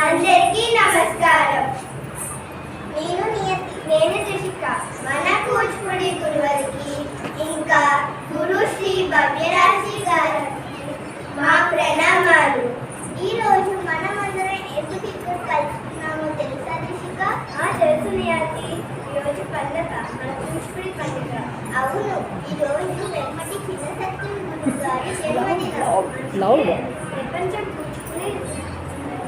అందరికీ నమస్కారం. నేను నియతి. నేను త్రిషిక. మన కూచిపూడి గురువులకి ఇంకా గురు శ్రీ భవ్యరాశి గారికి మా ప్రణామాలు. ఈరోజు మనమందరం ఎందుకు ఇక్కడ కలుసుకున్నామో తెలుసా త్రిషిక? తెలుసు నియతి. ఈరోజు పండుగ, మన కూచిపూడి పండుగ. అవును, ఈరోజు వెంపటి చిన్న సత్యం గురువు గారి జన్మదినం. ప్రపంచం కూచిపూడి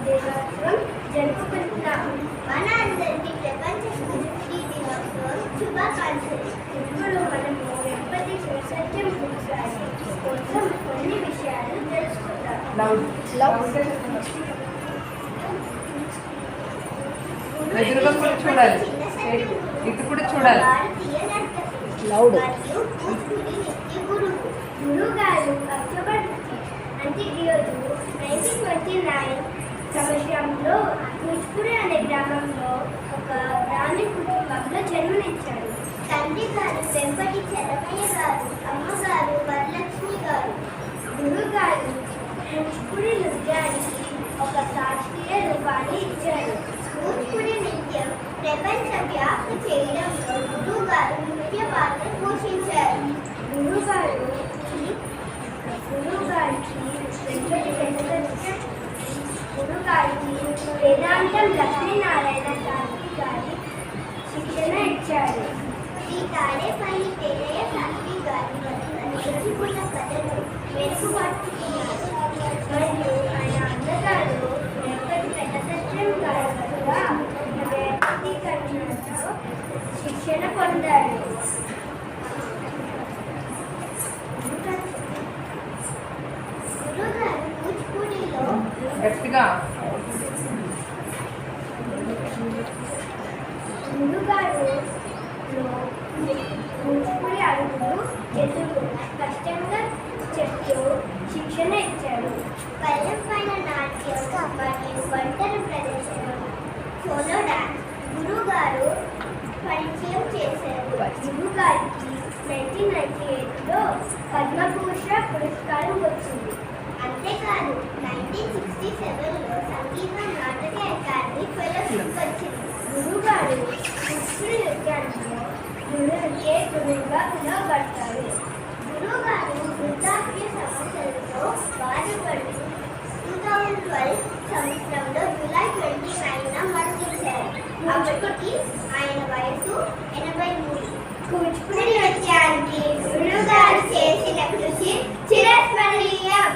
దినోత్సవం జరుపుకుంటున్నాము. మన అందరికీ ప్రపంచ కూచిపూడి దినోత్సవం శుభాకాంక్షలు. ఇప్పుడు మనము వెంపటి శివసత్యం గురుగారి కోసం కొన్ని విషయాలు తెలుసుకుందాం. గురుగారు అక్టోబర్ అంటే ఈరోజు 1929 సంవత్సరంలో కూచిపూడి అనే గ్రామంలో ఒక బ్రాహ్మణ కుటుంబంలో జన్మనిచ్చారు. తండ్రి గారు వెంపటి చరమయ్య గారు, అమ్మగారు వరలక్ష్మి గారు. గురుగారు కూచిపూడి నృత్యానికి ఒక శాస్త్రీయ రూపాన్ని ఇచ్చారు. కూచిపూడి నృత్యం ప్రపంచ వ్యాప్తి చేయడంలో గురుగారు ముఖ్య పాత్ర పోషించారు. గురుగారికి వేదాంతం లక్ష్మీనారాయణ శాస్త్రి గారి శిక్షణ ఇచ్చారు. శ్రీ తాడేపల్లి పేరయ్య శాస్త్రి గారి నేర్చుకున్న కథను మెరుగుపరుచుకున్నారు. మరియు ఆయన అన్నగారు వెంకటి పెద్దసత్యం గారి వద్ద వ్యక్తీకరణలో శిక్షణ పొందారు. గురుగారు కూచిపూడి అడుగులు ఎదురు కష్టంగా చెప్తూ శిక్షణ ఇచ్చారు. పల్లెం పైన నాట్యం మరియు ఒంటరి ప్రదర్శన, సోలో డాన్స్ గురుగారు పరిచయం చేశారు. గురుగారికి 1998లో పద్మభూషణ్ పురస్కారం వచ్చింది. అంతేకాదు 1967లో సంగీత నాటక అకాడమీ ఫెలోషిప్ వచ్చింది. గురుగారు కూచిపూడి నృత్యానికి గురువుగా పిలువబడతారు. గురుగారు వృద్ధాప్య సమస్యలతో బాధపడుతూ 2012 సంవత్సరంలో జూలై 29న మరణించారు. అప్పటికి ఆయన వయసు 83. కూచిపూడి నృత్యానికి గురుగారు చేసిన కృషి చిరస్మరణీయం.